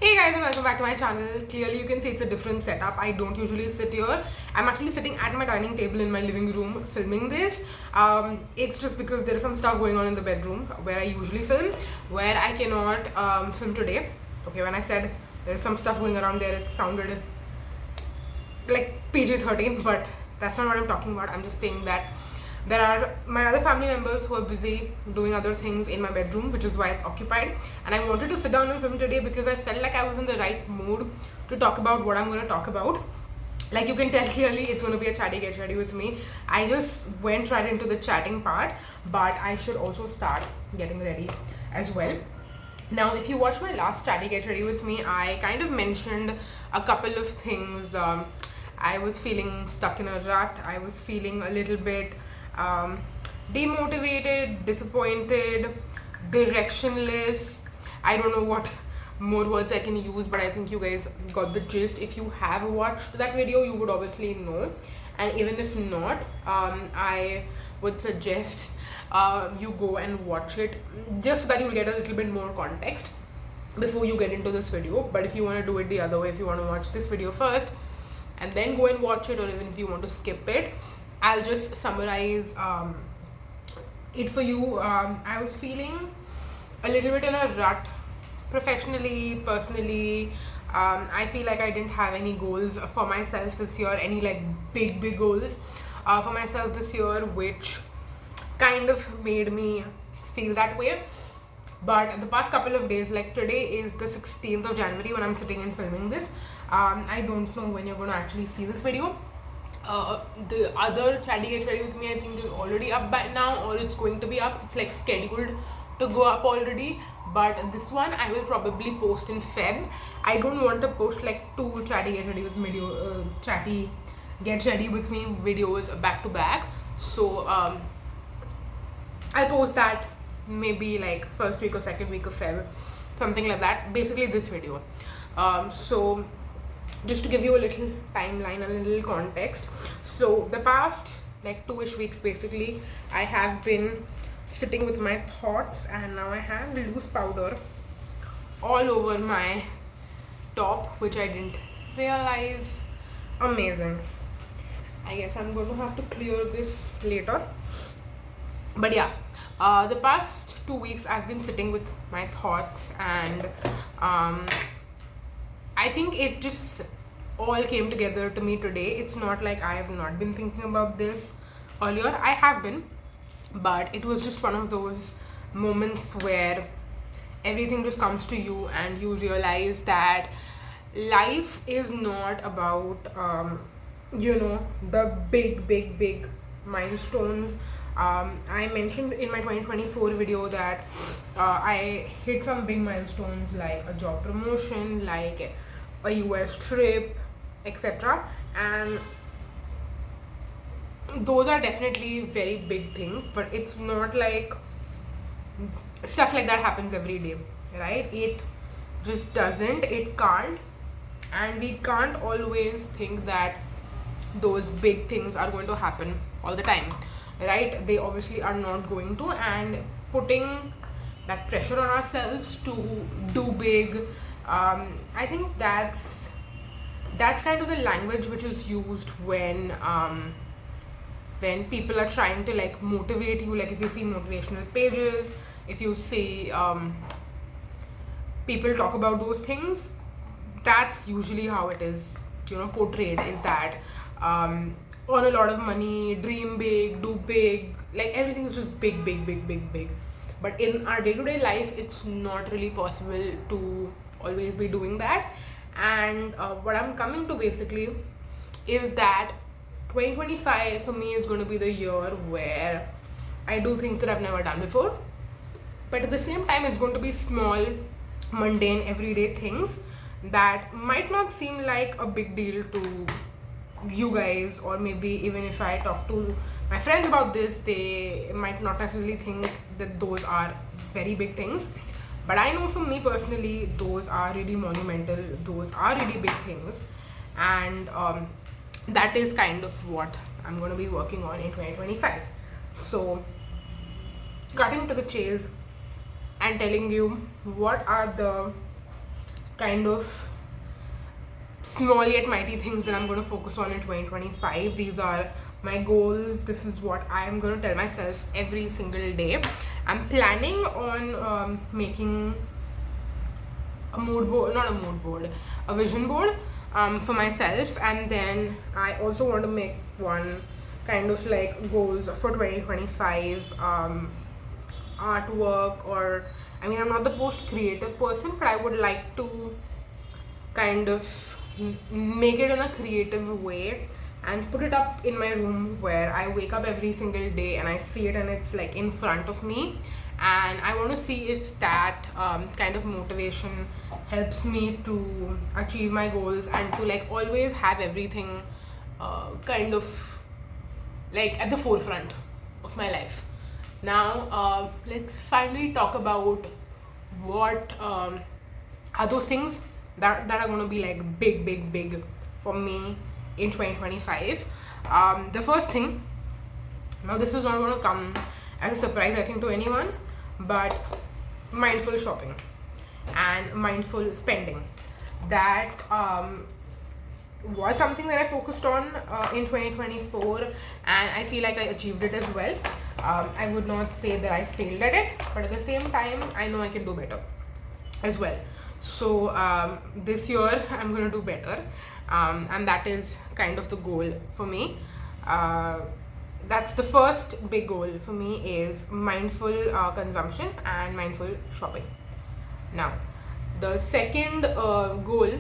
Hey guys, and welcome back to my channel. Clearly you can see it's a different setup. I don't usually sit here. I'm actually sitting at my dining table in my living room filming this. It's just because there is some stuff going on in the bedroom where I usually film, where I cannot film today. Okay, when I said there's some stuff going around there, it sounded like PG-13, but that's not what I'm talking about. I'm just saying that there are my other family members who are busy doing other things in my bedroom, which is why it's occupied, and I wanted to sit down and film today because I felt like I was in the right mood to talk about what I'm going to talk about. Like you can tell clearly, it's going to be a chatty get ready with me. I just went right into the chatting part, but I should also start getting ready as well. Now, if you watched my last chatty get ready with me, I kind of mentioned a couple of things. I was feeling stuck in a rut. I was feeling a little bit demotivated, disappointed, directionless. I don't know what more words I can use, but I think you guys got the gist. If you have watched that video, you would obviously know, and even if not, I would suggest you go and watch it just so that you'll get a little bit more context before you get into this video. But if you want to do it the other way, if you want to watch this video first and then go and watch it, or even if you want to skip it, I'll just summarize it for you. I was feeling a little bit in a rut professionally, personally. I feel like I didn't have any goals for myself this year, any like big goals for myself this year, which kind of made me feel that way. But the past couple of days, like today is the 16th of January when I'm sitting and filming this. I don't know when you're going to actually see this video. The other Chatty Get Ready with me, I think, is already up by now, or it's going to be up. It's like scheduled to go up already, but this one I will probably post in Feb. I don't want to post like two Chatty Get Ready with Chatty Get Ready with me videos back to back. So I'll post that maybe like first week or second week of Feb, something like that. Basically this video. So just to give you a little timeline and a little context, so the past like 2-ish weeks basically I have been sitting with my thoughts, and now I have loose powder all over my top, which I didn't realize. Amazing. I guess I'm going to have to clear this later, but yeah, the past 2 weeks I've been sitting with my thoughts, and I think it just all came together to me today. It's not like I have not been thinking about this earlier. I have been, but it was just one of those moments where everything just comes to you and you realize that life is not about the big milestones. I mentioned in my 2024 video that I hit some big milestones like a job promotion, like a US trip, etc. And those are definitely very big things, but it's not like stuff like that happens every day, right? It just doesn't, it can't, and we can't always think that those big things are going to happen all the time, right? They obviously are not going to, and putting that pressure on ourselves to do big, I think that's kind of the language which is used when people are trying to like motivate you. Like if you see motivational pages, if you see people talk about those things, that's usually how it is, portrayed, is that earn a lot of money, dream big, do big, like everything is just big. But in our day-to-day life, it's not really possible to always be doing that. And what I'm coming to basically is that 2025 for me is going to be the year where I do things that I've never done before, but at the same time it's going to be small, mundane, everyday things that might not seem like a big deal to you guys, or maybe even if I talk to my friends about this, they might not necessarily think that those are very big things. But I know for me personally, those are really monumental, those are really big things, and that is kind of what I'm going to be working on in 2025. So cutting to the chase and telling you what are the kind of small yet mighty things that I'm going to focus on in 2025. These are my goals. This is what I am going to tell myself every single day. I'm planning on making a mood board, not a mood board, a vision board for myself, and then I also want to make one kind of like goals for 2025 artwork, or I mean, I'm not the most creative person, but I would like to kind of make it in a creative way and put it up in my room where I wake up every single day and I see it and it's like in front of me. And I want to see if that kind of motivation helps me to achieve my goals and to like always have everything kind of like at the forefront of my life. Now let's finally talk about what are those things that are going to be like big for me in 2025. The first thing, now this is not going to come as a surprise I think to anyone, but mindful shopping and mindful spending. That was something that I focused on in 2024, and I feel like I achieved it as well. I would not say that I failed at it, but at the same time I know I can do better as well. So this year I'm going to do better, and that is kind of the goal for me. That's the first big goal for me, is mindful consumption and mindful shopping. Now the second goal,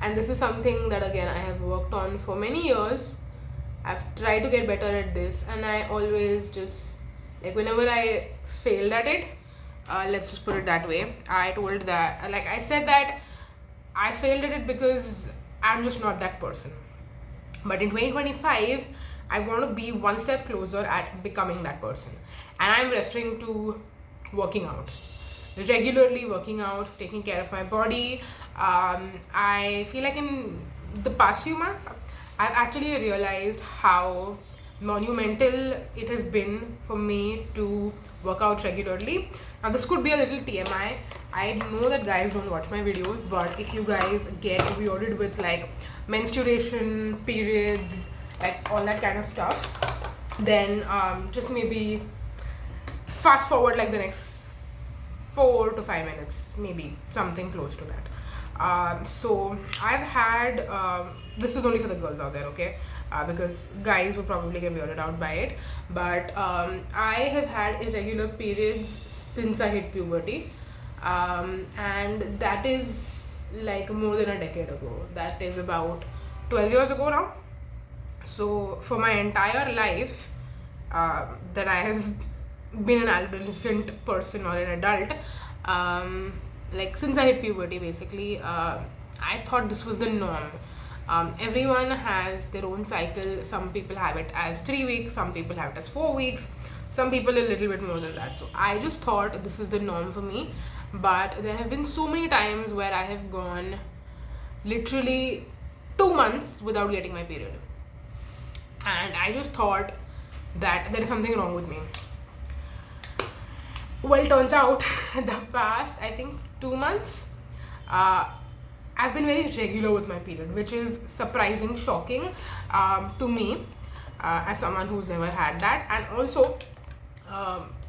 and this is something that again I have worked on for many years. I've tried to get better at this, and I always just like whenever I failed at it, let's just put it that way, I said that I failed at it because I'm just not that person. But in 2025 I want to be one step closer at becoming that person, and I'm referring to working out regularly, working out, taking care of my body. I feel like in the past few months I've actually realized how monumental it has been for me to work out regularly. Now this could be a little TMI. I know that guys don't watch my videos, but if you guys get weirded with like menstruation, periods, like all that kind of stuff, then just maybe fast forward like the next 4 to 5 minutes, maybe something close to that. So I've had this is only for the girls out there, okay, because guys would probably get weirded out by it, but I have had irregular periods since I hit puberty, and that is like more than a decade ago. That is about 12 years ago now. So for my entire life that I have been an adolescent person or an adult, like since I hit puberty basically, I thought this was the norm. Everyone has their own cycle. Some people have it as 3 weeks, some people have it as 4 weeks, some people a little bit more than that. So I just thought this is the norm for me, but there have been so many times where I have gone literally 2 months without getting my period, and I just thought that there is something wrong with me. Well, turns out the past I think 2 months I've been very regular with my period, which is surprising, shocking to me as someone who's never had that. And also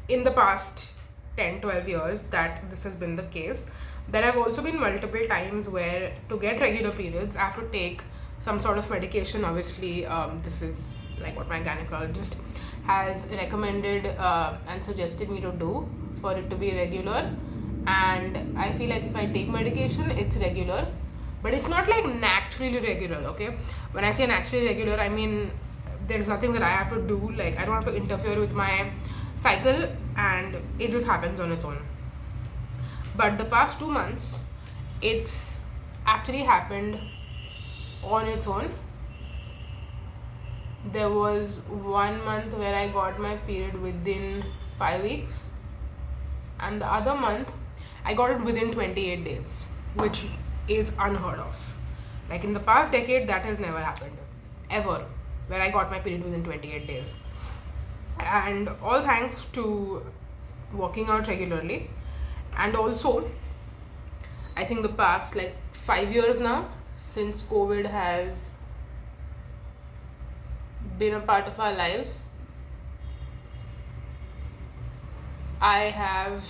in the past 10-12 years that this has been the case, there have also been multiple times where to get regular periods I have to take some sort of medication. Obviously this is like what my gynecologist has recommended and suggested me to do for it to be regular. And I feel like if I take medication, it's regular, but it's not like naturally regular, okay? When I say naturally regular, I mean there's nothing that I have to do, like I don't have to interfere with my cycle, and it just happens on its own. But the past 2 months, it's actually happened on its own. There was 1 month where I got my period within 5 weeks, and the other month I got it within 28 days, which is unheard of. Like in the past decade, that has never happened ever, where I got my period within 28 days. And all thanks to working out regularly, and also I think the past like 5 years now, since COVID has been a part of our lives, I have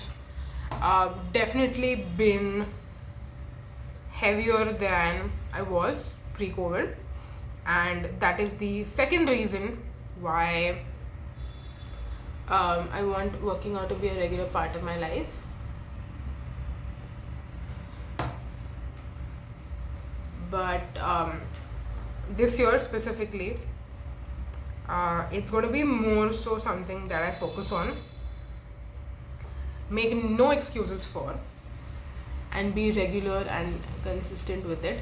definitely been heavier than I was pre-COVID, and that is the second reason why I want working out to be a regular part of my life. But this year specifically, it's going to be more so something that I focus on, make no excuses for, and be regular and consistent with it.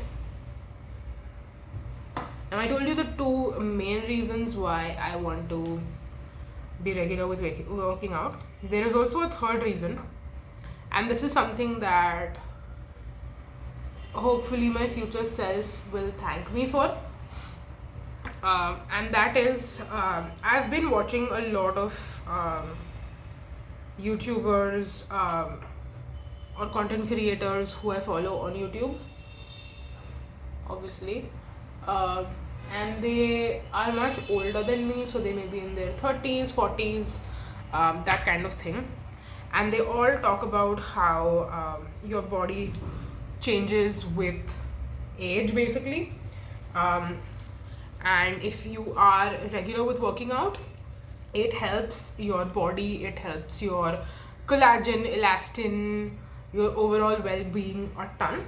And I told you the two main reasons why I want to be regular with working out. There is also a third reason, and this is something that hopefully my future self will thank me for. And that is, I've been watching a lot of YouTubers or content creators who I follow on YouTube, obviously, and they are much older than me, so they may be in their 30s, 40s, that kind of thing. And they all talk about how your body changes with age, basically. And if you are regular with working out, it helps your body, it helps your collagen, elastin, your overall well-being a ton,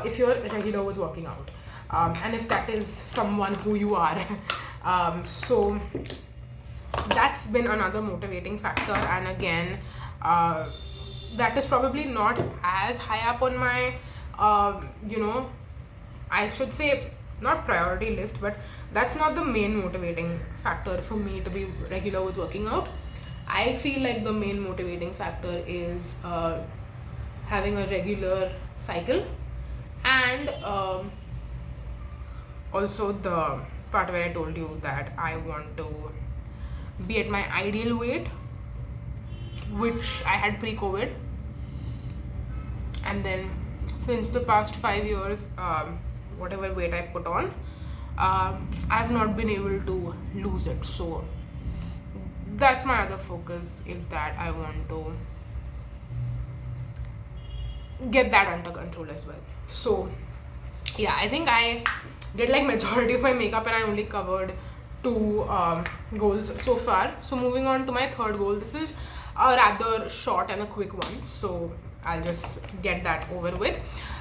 if you're regular with working out, and if that is someone who you are. So that's been another motivating factor, and again, that is probably not as high up on my I should say not priority list, but that's not the main motivating factor for me to be regular with working out. I feel like the main motivating factor is having a regular cycle, and also the part where I told you that I want to be at my ideal weight, which I had pre-COVID, and then since the past 5 years, whatever weight I put on, I've not been able to lose it. So that's my other focus, is that I want to get that under control as well. So yeah, I think I did like majority of my makeup, and I only covered two goals so far. So moving on to my third goal, this is a rather short and a quick one, so I'll just get that over with,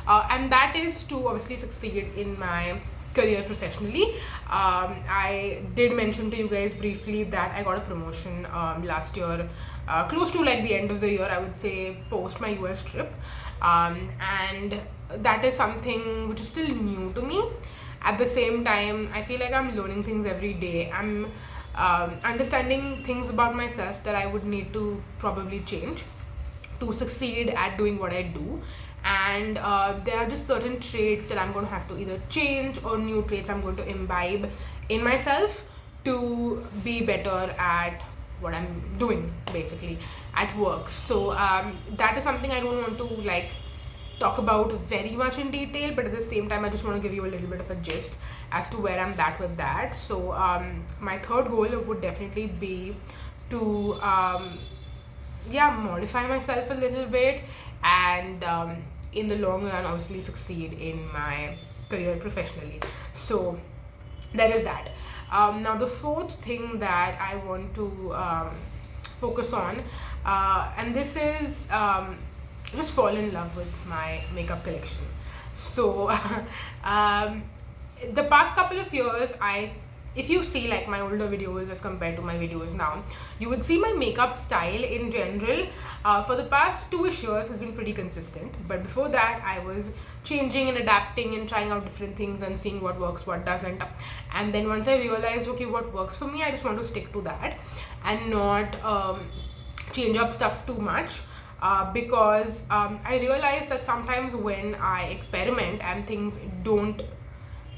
and that is to obviously succeed in my career professionally. I did mention to you guys briefly that I got a promotion last year, close to like the end of the year, I would say, post my US trip, and that is something which is still new to me. At the same time, I feel like I'm learning things every day. I'm understanding things about myself that I would need to probably change to succeed at doing what I do, and there are just certain traits that I'm going to have to either change, or new traits I'm going to imbibe in myself to be better at what I'm doing, basically at work. So that is something I don't want to like talk about very much in detail, but at the same time I just want to give you a little bit of a gist as to where I'm at with that. So my third goal would definitely be to modify myself a little bit, and in the long run obviously succeed in my career professionally. So there is that. Now the fourth thing that I want to focus on, and this is just fall in love with my makeup collection. So the past couple of years, if you see like my older videos as compared to my videos now, you would see my makeup style in general for the past 2-ish years has been pretty consistent. But before that, I was changing and adapting and trying out different things and seeing what works, what doesn't. And then once I realized, okay, what works for me, I just want to stick to that and not change up stuff too much. Because I realized that sometimes when I experiment and things don't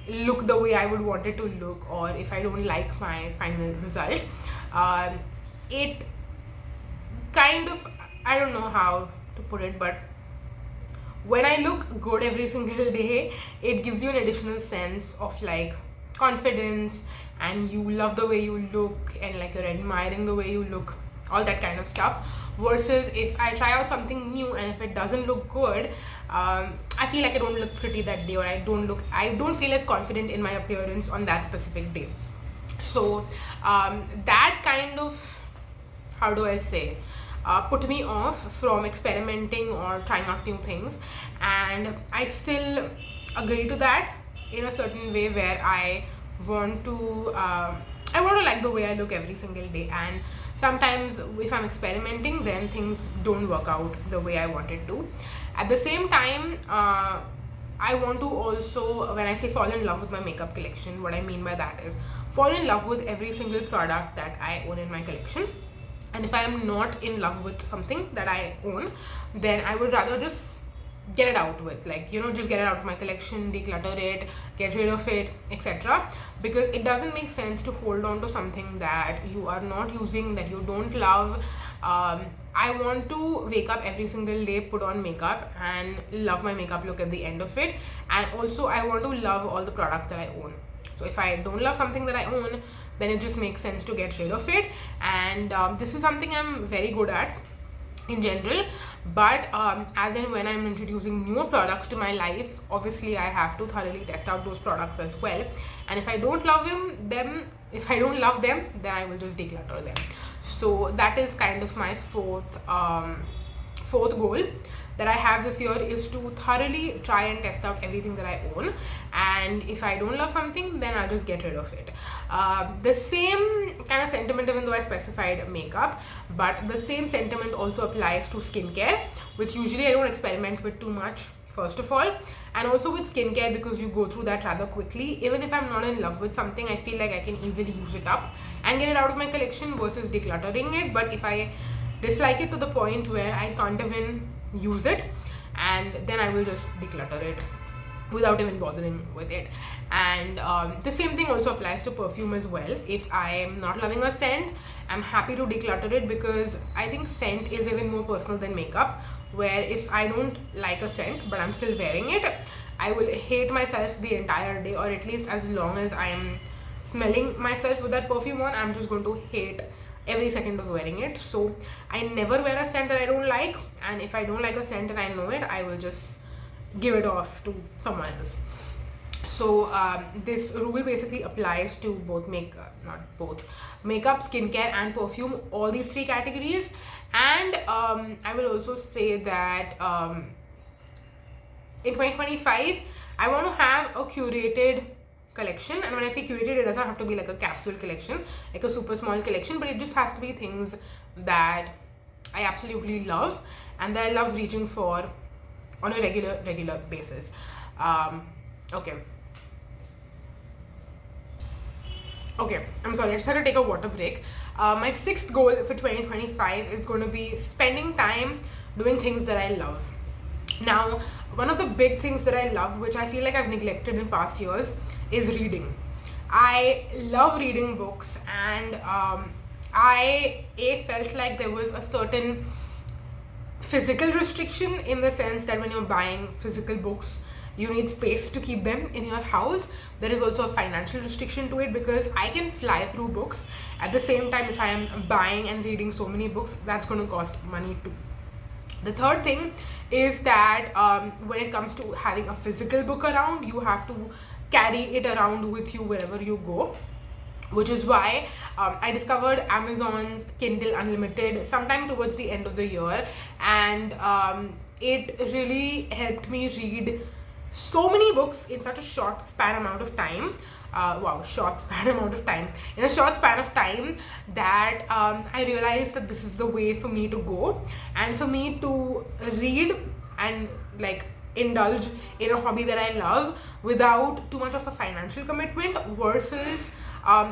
look the way I would want it to look, or if I don't like my final result, it kind of, I don't know how to put it, but when I look good every single day, it gives you an additional sense of like confidence, and you love the way you look, and like you're admiring the way you look, all that kind of stuff. Versus if I try out something new and if it doesn't look good, I feel like I don't look pretty that day, or I don't feel as confident in my appearance on that specific day. So that kind of, how do I say, put me off from experimenting or trying out new things. And I still agree to that in a certain way, where I want to like the way I look every single day. And sometimes if I'm experimenting, then things don't work out the way I want it to. At the same time, I want to also, when I say fall in love with my makeup collection, what I mean by that is fall in love with every single product that I own in my collection. And if I am not in love with something that I own, then I would rather just get it out with, like, you know, just get it out of my collection, declutter it, get rid of it, etc. Because it doesn't make sense to hold on to something that you are not using, that you don't love. I want to wake up every single day, put on makeup, and love my makeup look at the end of it. And also I want to love all the products that I own. So if I don't love something that I own, then it just makes sense to get rid of it. And this is something I'm very good at in general. But as and when I'm introducing newer products to my life, obviously I have to thoroughly test out those products as well. And if I don't love them, then I will just declutter them. So that is kind of my fourth goal that I have this year, is to thoroughly try and test out everything that I own. And if I don't love something, then I'll just get rid of it. The same kind of sentiment, even though I specified makeup, but the same sentiment also applies to skincare, which usually I don't experiment with too much, first of all. And also with skincare, because you go through that rather quickly. Even if I'm not in love with something, I feel like I can easily use it up and get it out of my collection versus decluttering it. But if I dislike it to the point where I can't even use it, and then I will just declutter it without even bothering with it. And the same thing also applies to perfume as well. If I am not loving a scent, I'm happy to declutter it, because I think scent is even more personal than makeup, where if I don't like a scent but I'm still wearing it, I will hate myself the entire day, or at least as long as I am smelling myself with that perfume on, I'm just going to hate every second of wearing it. So I never wear a scent that I don't like, and if I don't like a scent and I know it, I will just give it off to someone else. So this rule basically applies to both makeup, skincare and perfume, all these three categories. And I will also say that in 2025 I want to have a curated collection. And when I say curated, it doesn't have to be like a capsule collection, like a super small collection, but it just has to be things that I absolutely love and that I love reaching for on a regular basis. Okay, I'm sorry, I just had to take a water break. My sixth goal for 2025 is going to be spending time doing things that I love. Now, one of the big things that I love, which I feel like I've neglected in past years, is reading. I love reading books, and I felt like there was a certain physical restriction, in the sense that when you're buying physical books, you need space to keep them in your house. There is also a financial restriction to it, because I can fly through books. At the same time, if I am buying and reading so many books, that's going to cost money too. The third thing is that when it comes to having a physical book around, you have to carry it around with you wherever you go, which is why I discovered Amazon's Kindle Unlimited sometime towards the end of the year, and it really helped me read so many books in such a short span amount of time. In a short span of time, that I realized that this is the way for me to go, and for me to read and like indulge in a hobby that I love without too much of a financial commitment, versus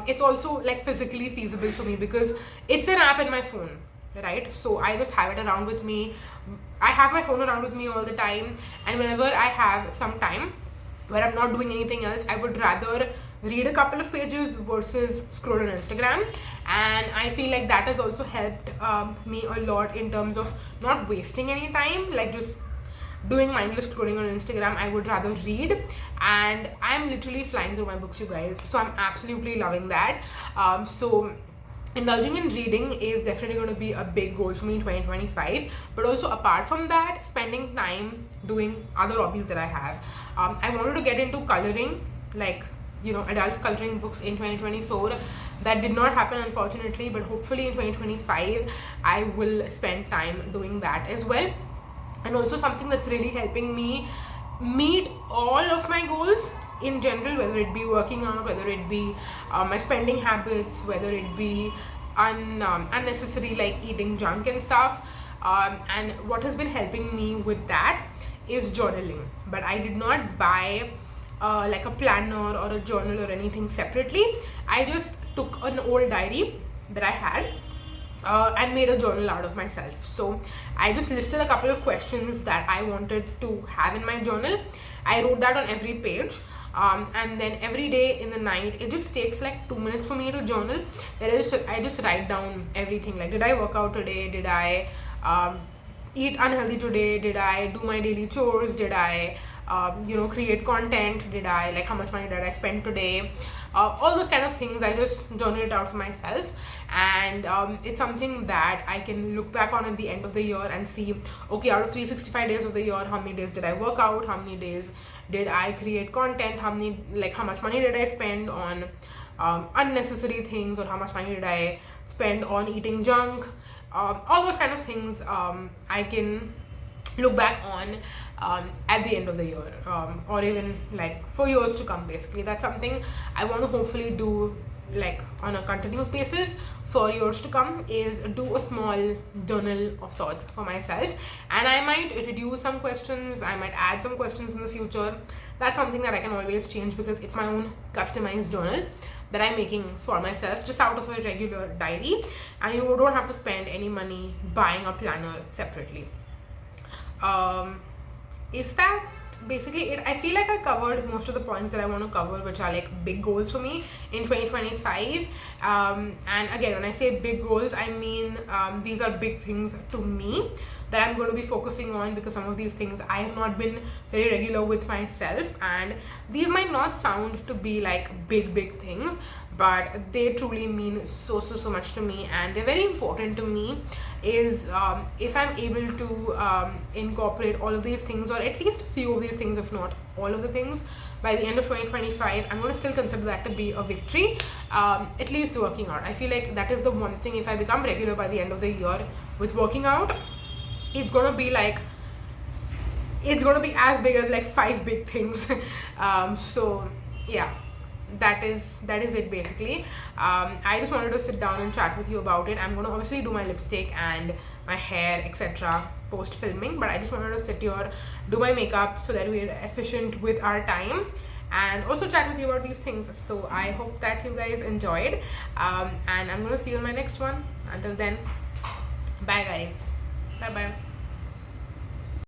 it's also like physically feasible for me, because it's an app in my phone, right? So I just have it around with me. I have my phone around with me all the time, and whenever I have some time where I'm not doing anything else, I would rather read a couple of pages versus scroll on Instagram. And I feel like that has also helped me a lot in terms of not wasting any time, like just doing mindless scrolling on Instagram. I would rather read, and I'm literally flying through my books, you guys. So I'm absolutely loving that. So indulging in reading is definitely going to be a big goal for me in 2025. But also, apart from that, spending time doing other hobbies that I have. I wanted to get into coloring, like, you know, adult coloring books in 2024. That did not happen, unfortunately, but hopefully in 2025 I will spend time doing that as well. And also, something that's really helping me meet all of my goals in general, whether it be working out, whether it be my spending habits, whether it be unnecessary like eating junk and stuff. And what has been helping me with that is journaling. But I did not buy like a planner or a journal or anything separately. I just took an old diary that I had and made a journal out of myself. So I just listed a couple of questions that I wanted to have in my journal. I wrote that on every page. And then every day in the night, it just takes like 2 minutes for me to journal. I just write down everything, like, did I work out today, did I eat unhealthy today, did I do my daily chores, did I create content, did I, like, how much money did I spend today, all those kind of things. I just journal it out for myself, and it's something that I can look back on at the end of the year and see, okay, out of 365 days of the year, how many days did I work out, how many days did I create content, how much money did I spend on unnecessary things, or how much money did I spend on eating junk. All those kind of things I can look back on at the end of the year, or even like for years to come. Basically, that's something I want to hopefully do, like, on a continuous basis for years to come, is do a small journal of sorts for myself. And I might reduce some questions, I might add some questions in the future. That's something that I can always change, because it's my own customized journal that I'm making for myself, just out of a regular diary, and you don't have to spend any money buying a planner separately. Is that basically it? I feel like I covered most of the points that I want to cover, which are like big goals for me in 2025. And again, when I say big goals, I mean these are big things to me that I'm going to be focusing on, because some of these things I have not been very regular with myself, and these might not sound to be like big things, but they truly mean so much to me, and they're very important to me. Is if I'm able to incorporate all of these things, or at least a few of these things, if not all of the things, by the end of 2025, I'm going to still consider that to be a victory. At least working out, I feel like that is the one thing. If I become regular by the end of the year with working out, it's going to be as big as like 5 big things. So yeah, that is it basically. I just wanted to sit down and chat with you about it. I'm going to obviously do my lipstick and my hair, etc. post filming, but I just wanted to sit here, do my makeup, so that we're efficient with our time, and also chat with you about these things. So I hope that you guys enjoyed, and I'm going to see you in my next one. Until then, bye guys. Bye bye.